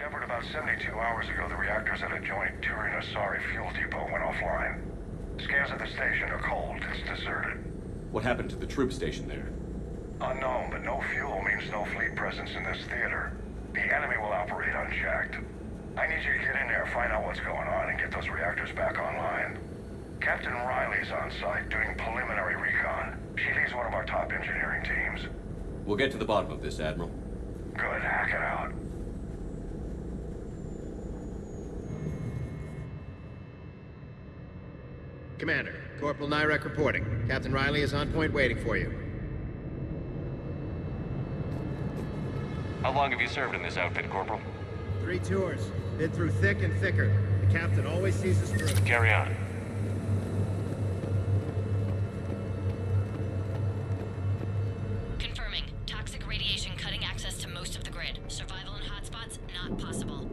Shepard, about 72 hours ago, the reactors at a joint Turin-Asari fuel depot went offline. Scans at the station are cold. It's deserted. What happened to the troop station there? Unknown, but no fuel means no fleet presence in this theater. The enemy will operate unchecked. I need you to get in there, find out what's going on, and get those reactors back online. Captain Riley's on site doing preliminary recon. She leads one of our top engineering teams. We'll get to the bottom of this, Admiral. Good, hack it out. Commander, Corporal Nyrek reporting. Captain Riley is on point waiting for you. How long have you served in this outfit, Corporal? 3 tours. Been through thick and thicker. The captain always sees us through. Carry on. Confirming. Toxic radiation cutting access to most of the grid. Survival in hotspots not possible.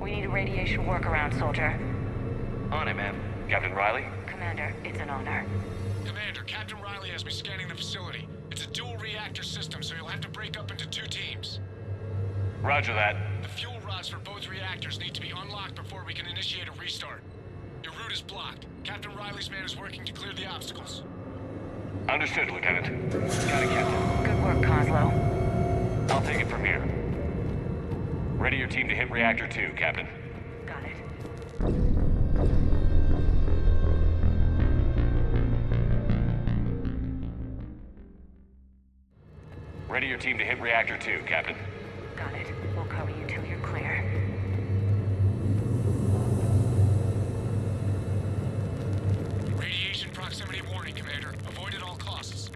We need a radiation workaround, soldier. On it, ma'am. Captain Riley? Commander, it's an honor. Commander, Captain Riley has me scanning the facility. It's a dual reactor system, so you'll have to break up into 2 teams. Roger that. The fuel rods for both reactors need to be unlocked before we can initiate a restart. Your route is blocked. Captain Riley's man is working to clear the obstacles. Understood, Lieutenant. Got it, Captain. Good work, Kozlo. I'll take it from here. Ready your team to hit Reactor 2, Captain. Got it. Ready your team to hit Reactor 2, Captain. Got it. We'll cover you till you're clear. Radiation proximity warning, Commander. Avoid at all costs.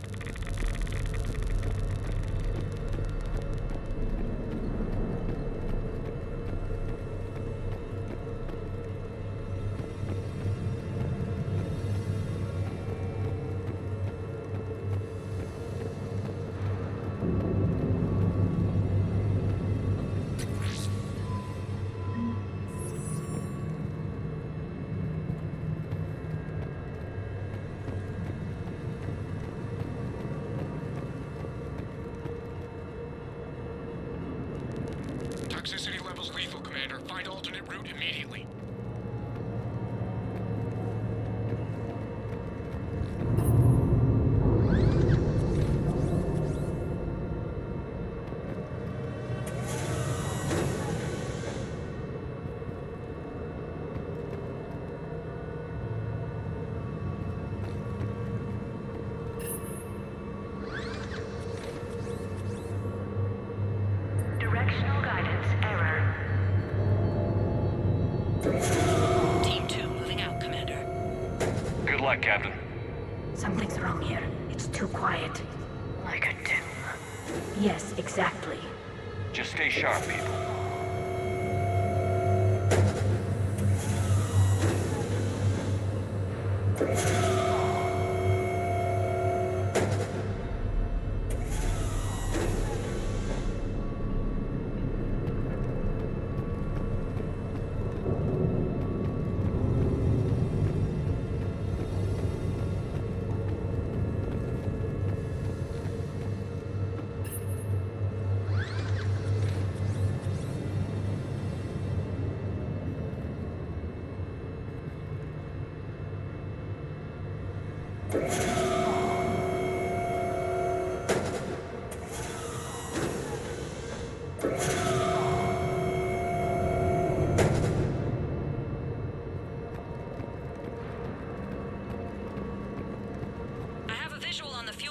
Toxicity levels lethal, Commander. Find alternate route immediately. Directional guidance error. Team 2 moving out, Commander. Good luck, Captain. Something's wrong here. It's too quiet. Like a tomb. Yes, exactly. Just stay sharp, people.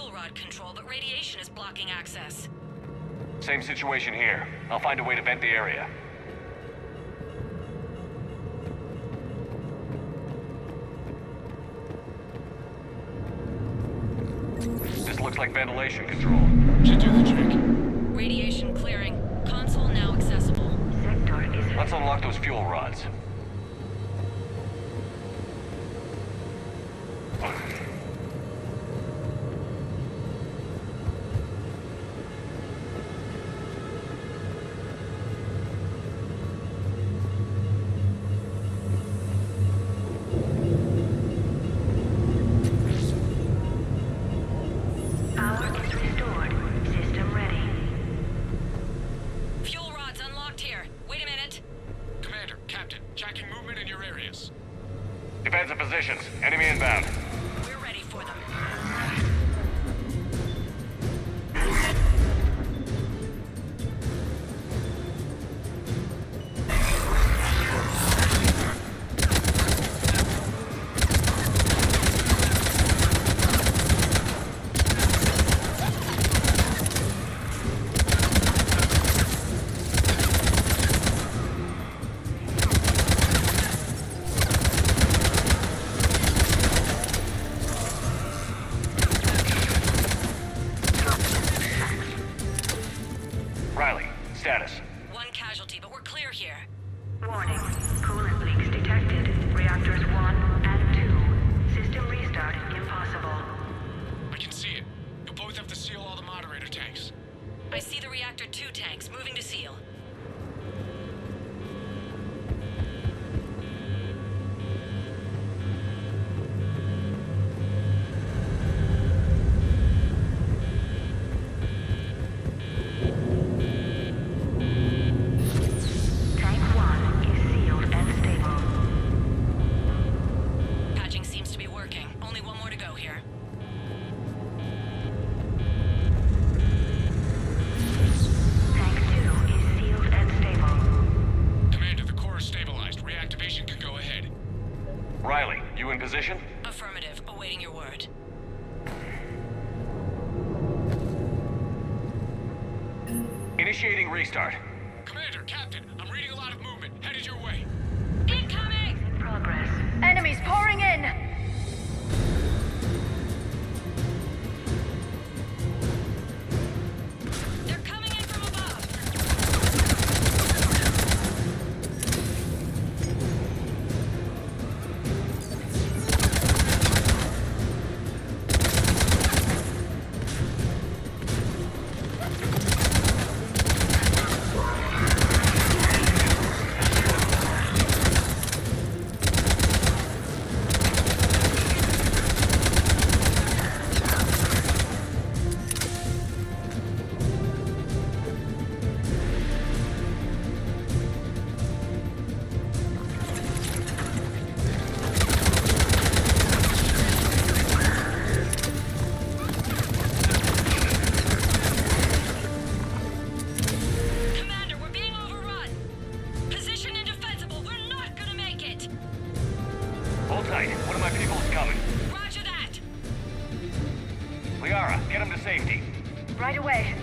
fuel rod control, but radiation is blocking access. Same situation here. I'll find a way to vent the area. This looks like ventilation control. Should do the trick. Radiation clearing. Console now accessible. Sector is... Let's unlock those fuel rods. Power is restored. System ready. Fuel rods unlocked here. Wait a minute. Commander, Captain, tracking movement in your areas. Defensive positions. Enemy inbound. We're ready for them. Riley, status. One casualty, but we're clear here. Warning. Coolant leaks detected. Reactors 1 and 2. System restart impossible. I can see it. You'll both have to seal all the moderator tanks. I see the reactor 2 tanks moving to seal. Tank 1 is sealed and stable. Patching seems to be working. Only one more to go here. Tank 2 is sealed and stable. Commander, the core is stabilized. Reactivation can go ahead. Riley, you in position? Affirmative. Awaiting your word. Initiating restart. Commander, Captain, I'm reading a lot of movement. Headed your way. Incoming! Progress. Enemies pouring in! They're coming in from above! Commander, we're being overrun! Position indefensible. We're not gonna make it! Hold tight. One of my people is coming. Roger that! Liara, get him to safety. Right away.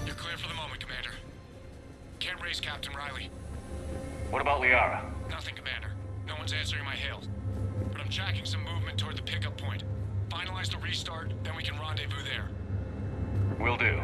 You're clear for the moment, Commander. Can't raise Captain Riley. What about Liara? Nothing, Commander. No one's answering my hails. But I'm tracking some movement toward the pickup point. Finalize the restart, then we can rendezvous there. Will do.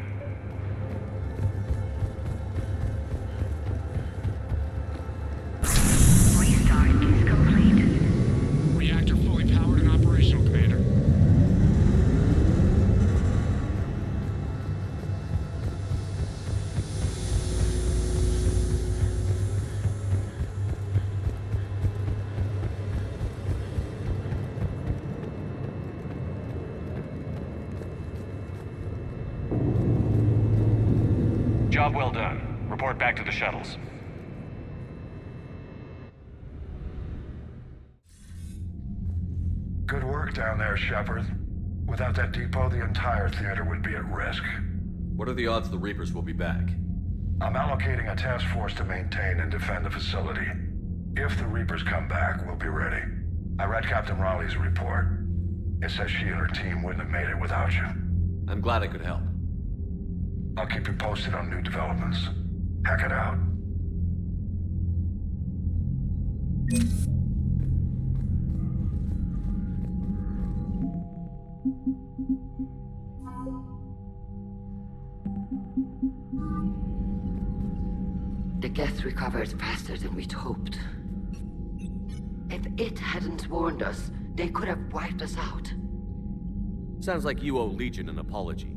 Job well done. Report back to the shuttles. Good work down there, Shepard. Without that depot, the entire theater would be at risk. What are the odds the Reapers will be back? I'm allocating a task force to maintain and defend the facility. If the Reapers come back, we'll be ready. I read Captain Raleigh's report. It says she and her team wouldn't have made it without you. I'm glad I could help. I'll keep you posted on new developments. Hack it out. The Geth recovered faster than we'd hoped. If it hadn't warned us, they could have wiped us out. Sounds like you owe Legion an apology.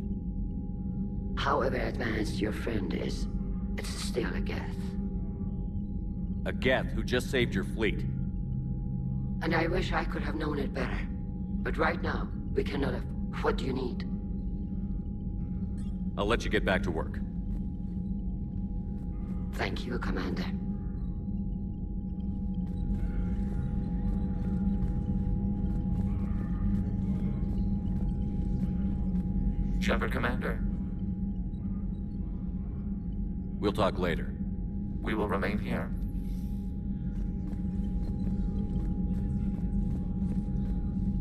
However advanced your friend is, it's still a Geth. A Geth who just saved your fleet. And I wish I could have known it better. But right now, we cannot have. What do you need? I'll let you get back to work. Thank you, Commander. Shepard, Commander. We'll talk later. We will remain here.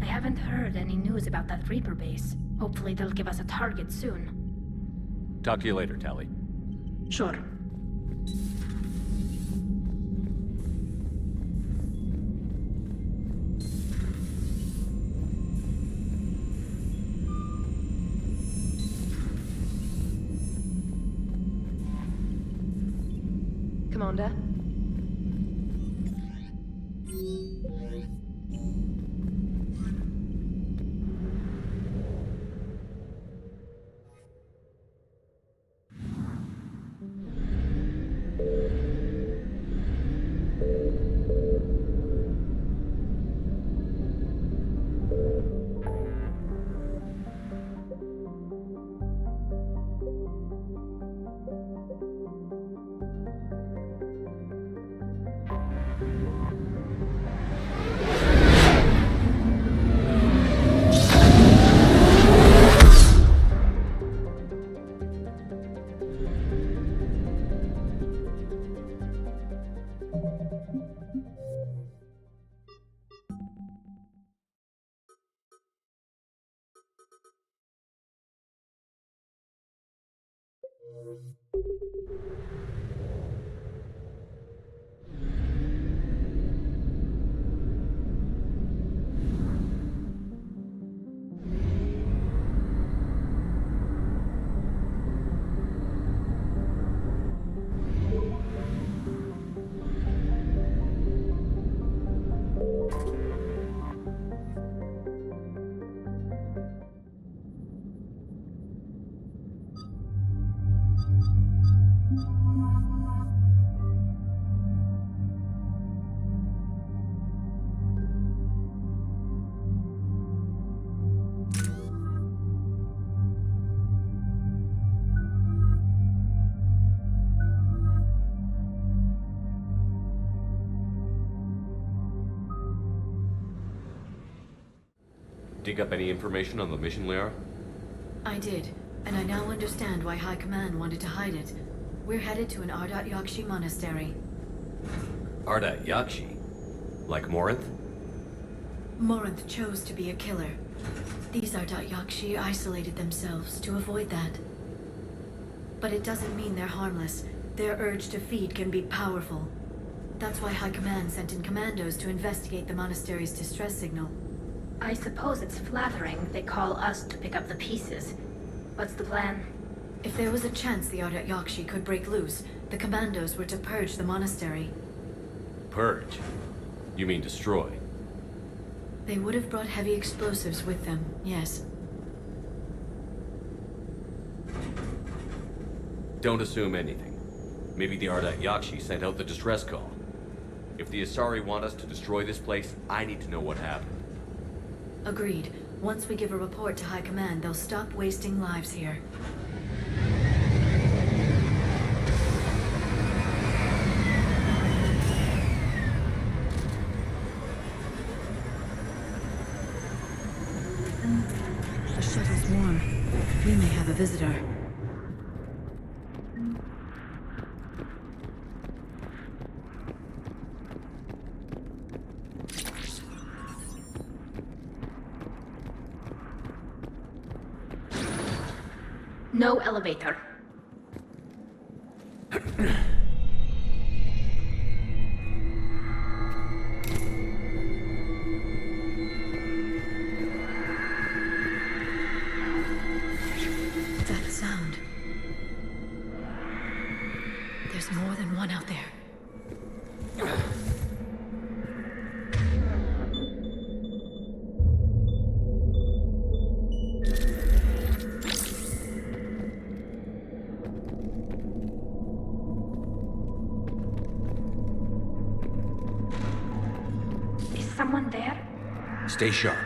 I haven't heard any news about that Reaper base. Hopefully they'll give us a target soon. Talk to you later, Tali. Sure. Commander? Dig up any information on the mission, Liara? I did, and I now understand why High Command wanted to hide it. We're headed to an Ardat Yakshi monastery. Ardat Yakshi? Like Morinth? Morinth chose to be a killer. These Ardat Yakshi isolated themselves to avoid that. But it doesn't mean they're harmless. Their urge to feed can be powerful. That's why High Command sent in commandos to investigate the monastery's distress signal. I suppose it's flattering they call us to pick up the pieces. What's the plan? If there was a chance the Ardat Yakshi could break loose, the commandos were to purge the monastery. Purge? You mean destroy? They would have brought heavy explosives with them, yes. Don't assume anything. Maybe the Ardat Yakshi sent out the distress call. If the Asari want us to destroy this place, I need to know what happened. Agreed. Once we give a report to High Command, they'll stop wasting lives here. may have a visitor. No elevator. That sound. There's more than one out there. Is someone there? Stay sharp.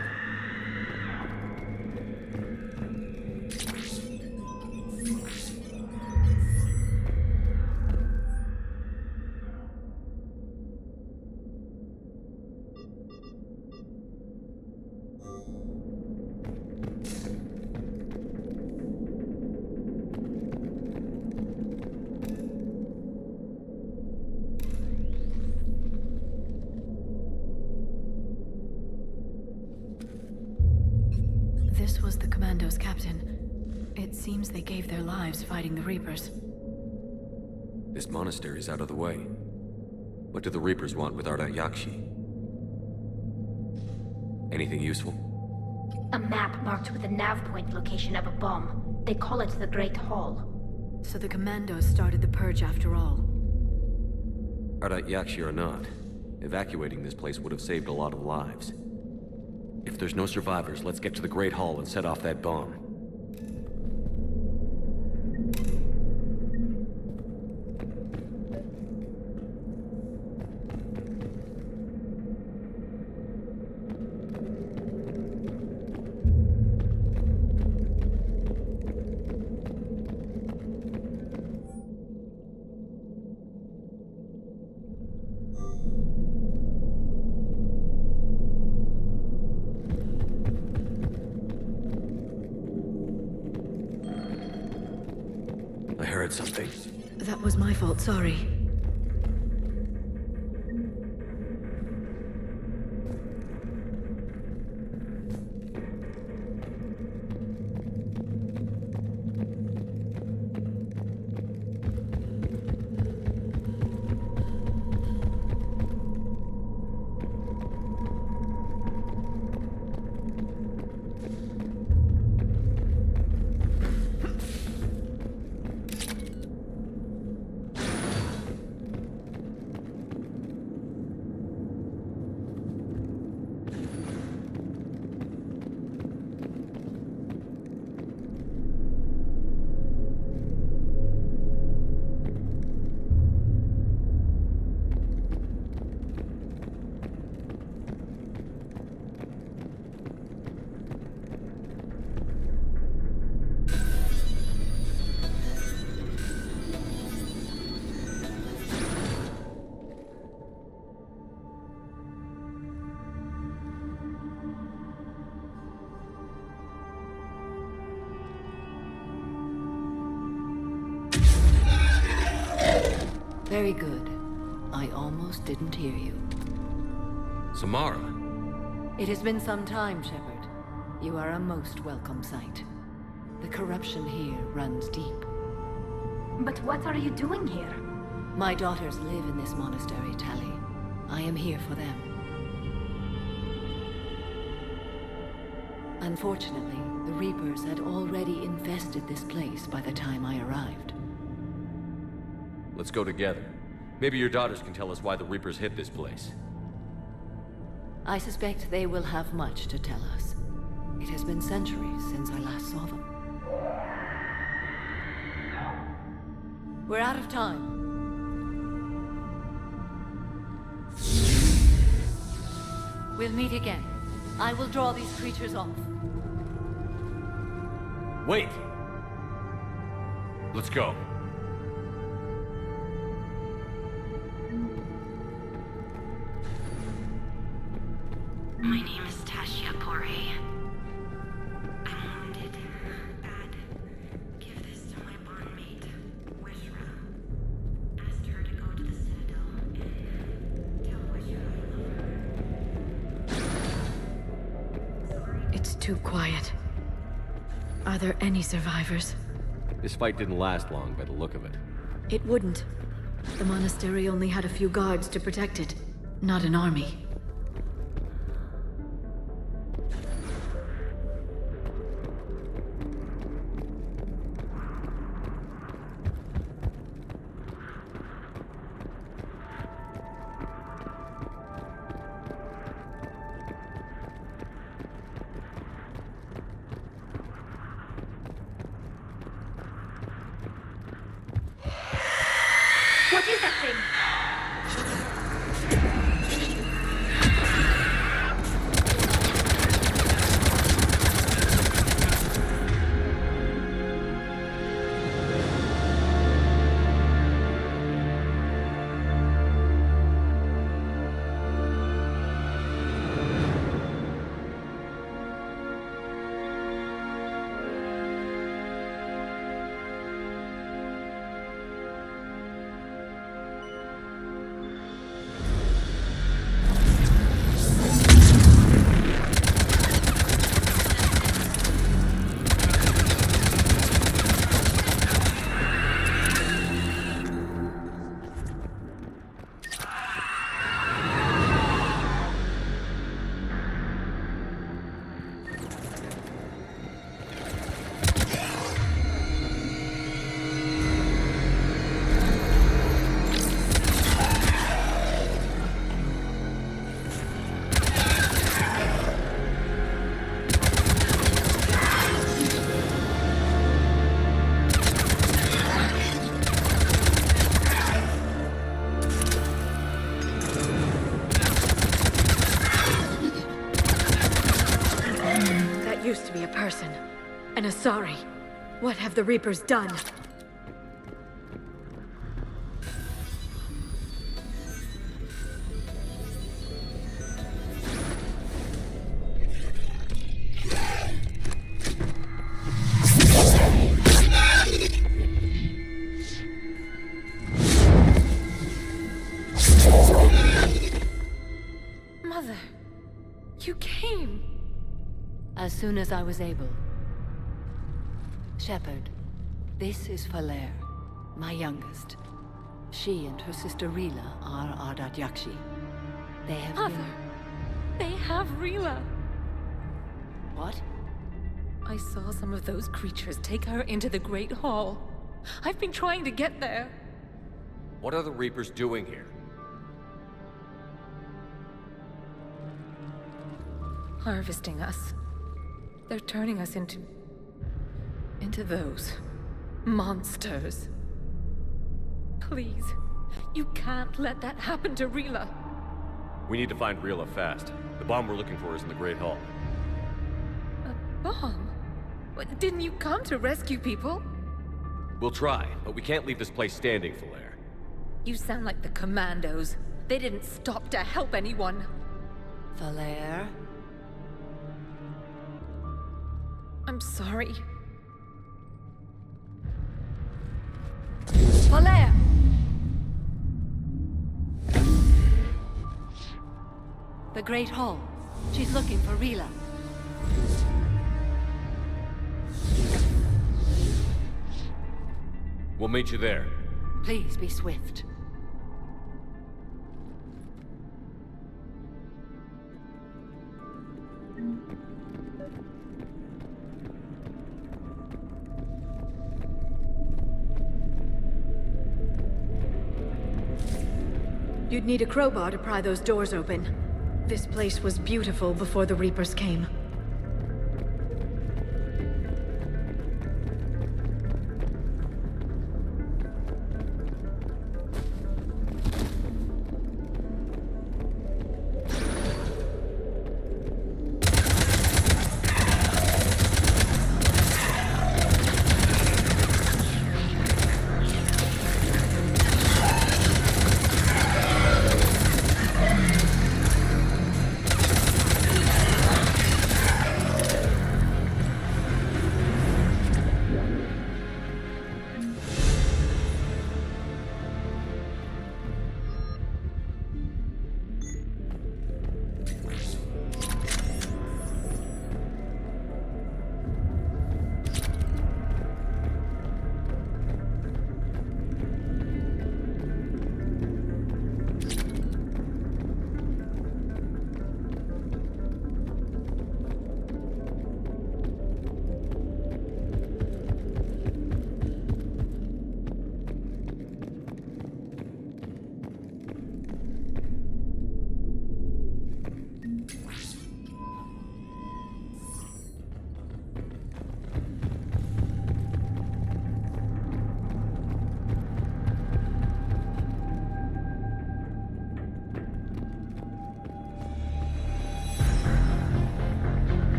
This was the Commandos, Captain. It seems they gave their lives fighting the Reapers. This monastery's out of the way. What do the Reapers want with Ardat Yakshi? Anything useful? A map marked with the nav point location of a bomb. They call it the Great Hall. So the Commandos started the purge after all. Ardat Yakshi or not, evacuating this place would have saved a lot of lives. If there's no survivors, let's get to the Great Hall and set off that bomb. I heard something. That was my fault, sorry. Very good. I almost didn't hear you. Samara? It has been some time, Shepard. You are a most welcome sight. The corruption here runs deep. But what are you doing here? My daughters live in this monastery, Tali. I am here for them. Unfortunately, the Reapers had already infested this place by the time I arrived. Let's go together. Maybe your daughters can tell us why the Reapers hit this place. I suspect they will have much to tell us. It has been centuries since I last saw them. We're out of time. We'll meet again. I will draw these creatures off. Wait! Let's go. My name is Tasha Pore. I'm wounded. Bad. too quiet. Are there any survivors? This fight didn't last long by the look of it. It wouldn't. The monastery only had a few guards to protect it, not an army. What is that thing? Used to be a person. An Asari. What have the Reapers done? Mother, you came. As soon as I was able. Shepard, this is Falere, my youngest. She and her sister Rila are Ardat Yakshi. They have Mother, they have Rila. What? I saw some of those creatures take her into the Great Hall. I've been trying to get there. What are the Reapers doing here? Harvesting us. They're turning us into those monsters. Please, you can't let that happen to Rila. We need to find Rila fast. The bomb we're looking for is in the Great Hall. A bomb? What, didn't you come to rescue people? We'll try, but we can't leave this place standing, Falere. You sound like the Commandos. They didn't stop to help anyone. Falere? I'm sorry. Falere! The Great Hall. She's looking for Rila. We'll meet you there. Please be swift. You'd need a crowbar to pry those doors open. This place was beautiful before the Reapers came.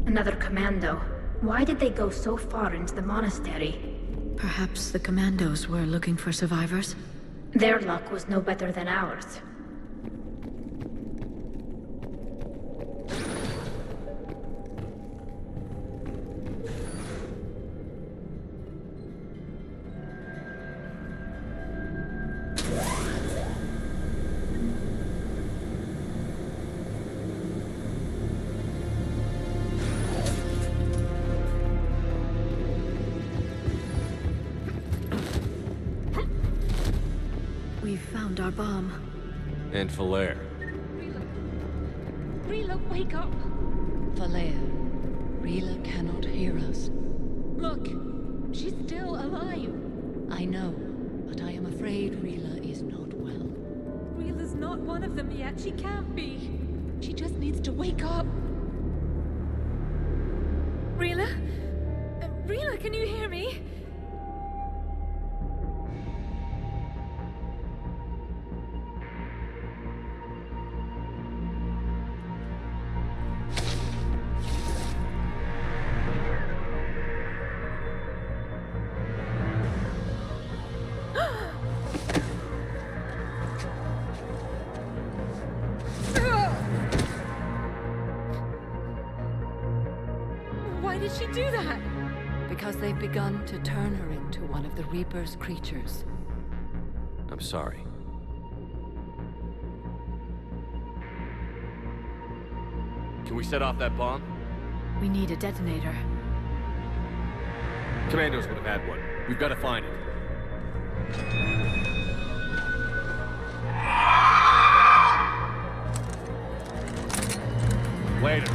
Another commando. Why did they go so far into the monastery? Perhaps the commandos were looking for survivors? Their luck was no better than ours. We've found our bomb. And Falere. Rila, wake up! Falere, Rila cannot hear us. Look, she's still alive. I know, but I am afraid Rila is not well. Rila's not one of them yet. She can't be. She just needs to wake up. Rila? Rila, can you hear me? Why did she do that? Because they've begun to turn her into one of the Reaper's creatures. I'm sorry. Can we set off that bomb? We need a detonator. Commandos would have had one. We've got to find it. Later.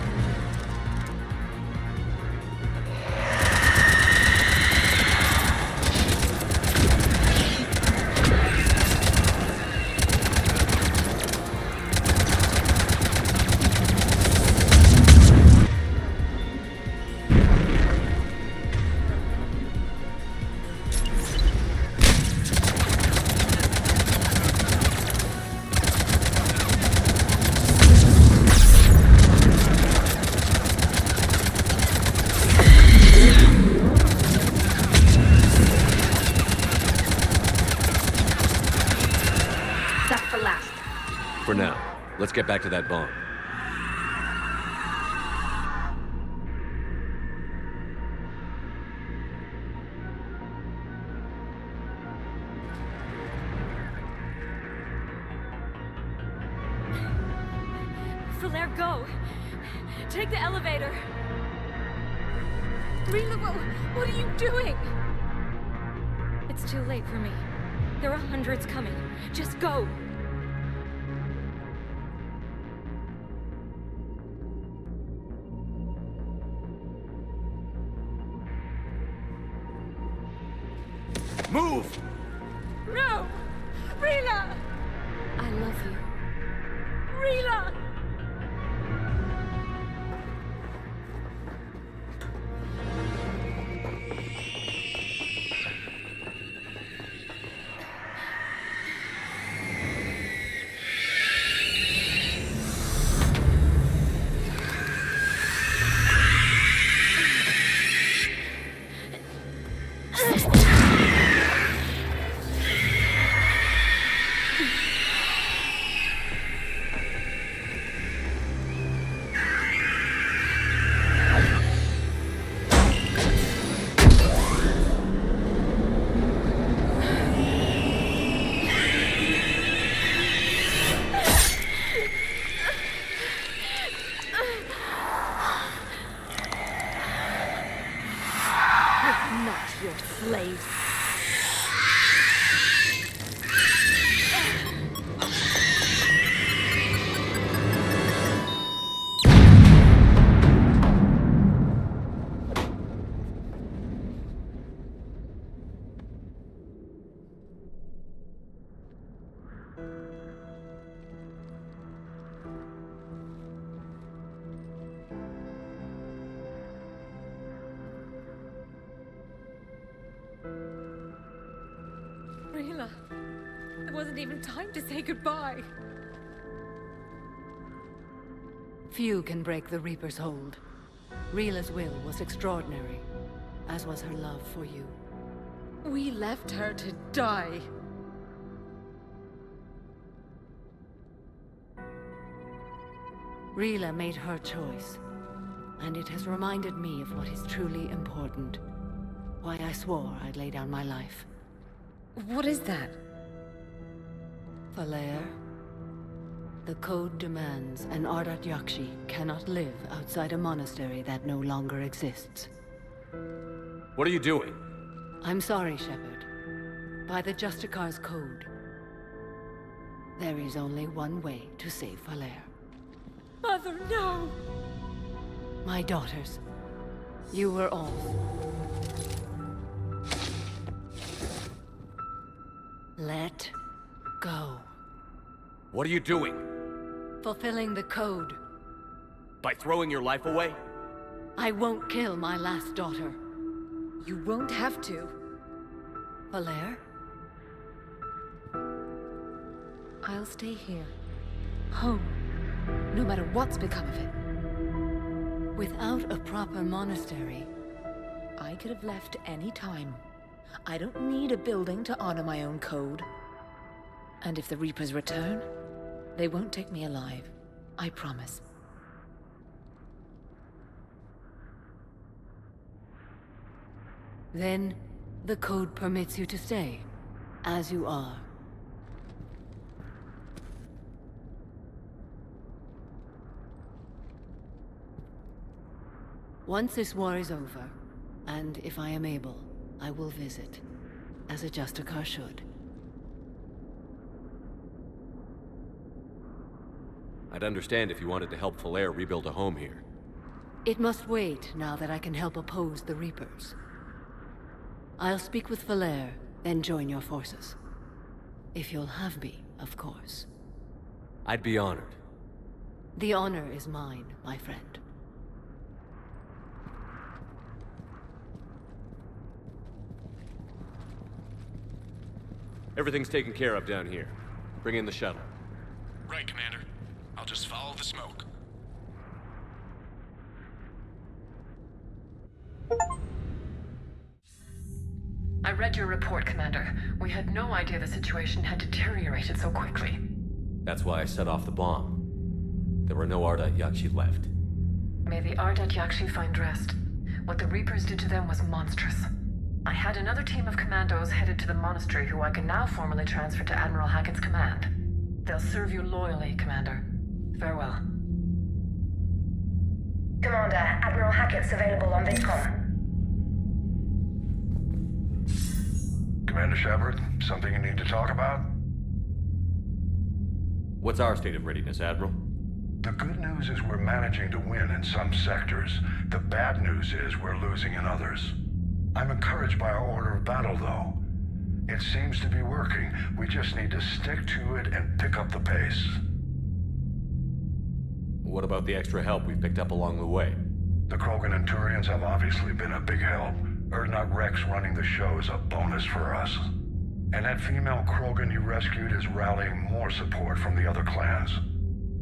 For now, let's get back to that bomb. Falere, go! Take the elevator! Rila, what are you doing? It's too late for me. There are hundreds coming. Just go! Move! No! Rila! I love you. Rila! Not your slave. Rila, there wasn't even time to say goodbye. Few can break the Reaper's hold. Rila's will was extraordinary, as was her love for you. We left her to die. Rila made her choice, and it has reminded me of what is truly important. Why I swore I'd lay down my life. What is that? Falere, the code demands an Ardat Yakshi cannot live outside a monastery that no longer exists. What are you doing? I'm sorry, Shepard. By the Justicar's code, there is only one way to save Falere. Mother, no! My daughters, you were all. Let go. What are you doing? Fulfilling the code. By throwing your life away? I won't kill my last daughter. You won't have to. Falere? I'll stay here. Home. No matter what's become of it. Without a proper monastery, I could have left any time. I don't need a building to honor my own code. And if the Reapers return, they won't take me alive. I promise. then the code permits you to stay, as you are. Once this war is over, and if I am able, I will visit, as a Justicar should. I'd understand if you wanted to help Falere rebuild a home here. It must wait now that I can help oppose the Reapers. I'll speak with Falere, then join your forces. If you'll have me, of course. I'd be honored. The honor is mine, my friend. Everything's taken care of down here. Bring in the shuttle. Right, Commander. I'll just follow the smoke. I read your report, Commander. We had no idea the situation had deteriorated so quickly. That's why I set off the bomb. There were no Ardat Yakshi left. May the Ardat Yakshi find rest. What the Reapers did to them was monstrous. I had another team of commandos headed to the monastery who I can now formally transfer to Admiral Hackett's command. They'll serve you loyally, Commander. Farewell. Commander, Admiral Hackett's available on VidCom. Commander Shepard, something you need to talk about? What's our state of readiness, Admiral? The good news is we're managing to win in some sectors. The bad news is we're losing in others. I'm encouraged by our order of battle, though. It seems to be working. We just need to stick to it and pick up the pace. What about the extra help we picked up along the way? The Krogan and Turians have obviously been a big help. Urdnot Rex running the show is a bonus for us. And that female Krogan you rescued is rallying more support from the other clans.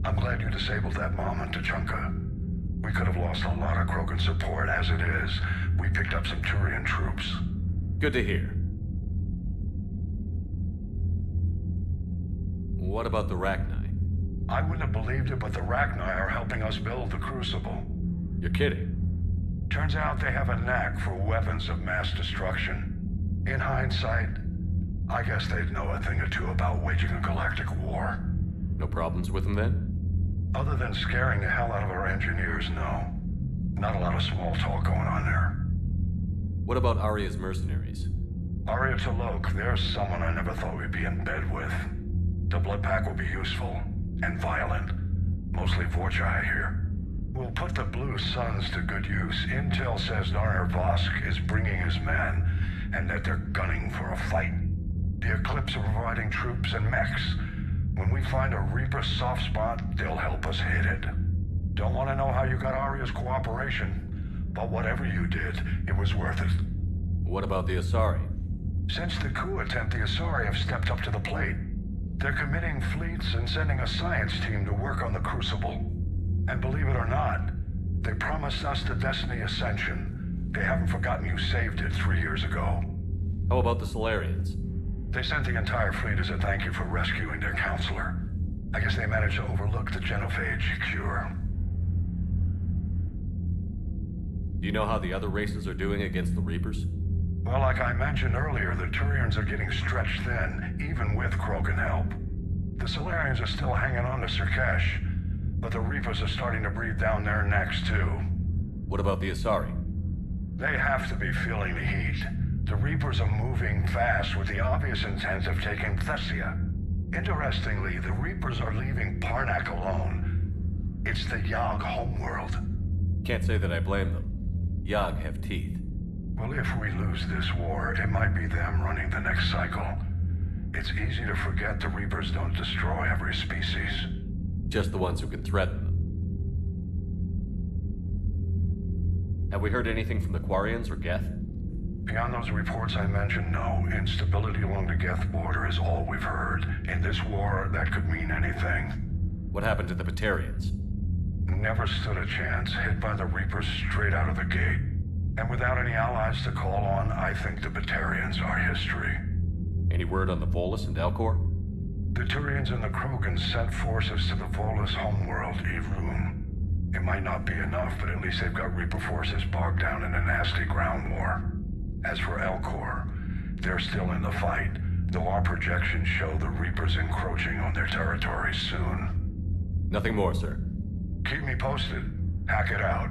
I'm glad you disabled that mom in Tuchanka. We could have lost a lot of Krogan support. As it is, we picked up some Turian troops. Good to hear. What about the Rachni? I wouldn't have believed it, but the Rachni are helping us build the Crucible. You're kidding. Turns out they have a knack for weapons of mass destruction. In hindsight, I guess they'd know a thing or two about waging a galactic war. No problems with them then? Other than scaring the hell out of our engineers, no. Not a lot of small talk going on there. What about Aria's mercenaries? Aria T'Loak, there's someone I never thought we'd be in bed with. The Blood Pack will be useful. And violent. Mostly Vorcha here. We'll put the Blue Suns to good use. Intel says Narmer Vosk is bringing his men, and that they're gunning for a fight. The Eclipse are providing troops and mechs. When we find a Reaper soft spot, they'll help us hit it. Don't want to know how you got Aria's cooperation, but whatever you did, it was worth it. What about the Asari? Since the coup attempt, the Asari have stepped up to the plate. They're committing fleets and sending a science team to work on the Crucible. And believe it or not, they promised us the Destiny Ascension. They haven't forgotten you saved it 3 years ago. How about the Solarians? They sent the entire fleet as a thank you for rescuing their counselor. I guess they managed to overlook the genophage cure. Do you know how the other races are doing against the Reapers? Well, like I mentioned earlier, the Turians are getting stretched thin, even with Krogan help. The Solarians are still hanging on to Surkesh, but the Reapers are starting to breathe down their necks, too. What about the Asari? They have to be feeling the heat. The Reapers are moving fast with the obvious intent of taking Thessia. Interestingly, the Reapers are leaving Parnak alone. It's the Yog homeworld. Can't say that I blame them. Yog have teeth. Well, if we lose this war, it might be them running the next cycle. It's easy to forget the Reapers don't destroy every species. Just the ones who can threaten them. Have we heard anything from the Quarians or Geth? Beyond those reports I mentioned, no. Instability along the Geth border is all we've heard. In this war, that could mean anything. What happened to the Batarians? Never stood a chance, hit by the Reapers straight out of the gate. And without any allies to call on, I think the Batarians are history. Any word on the Volus and Elcor? The Turians and the Krogan sent forces to the Volus homeworld, Irun. It might not be enough, but at least they've got Reaper forces bogged down in a nasty ground war. As for Elcor, they're still in the fight, though our projections show the Reapers encroaching on their territory soon. Nothing more, sir. Keep me posted. Hack it out.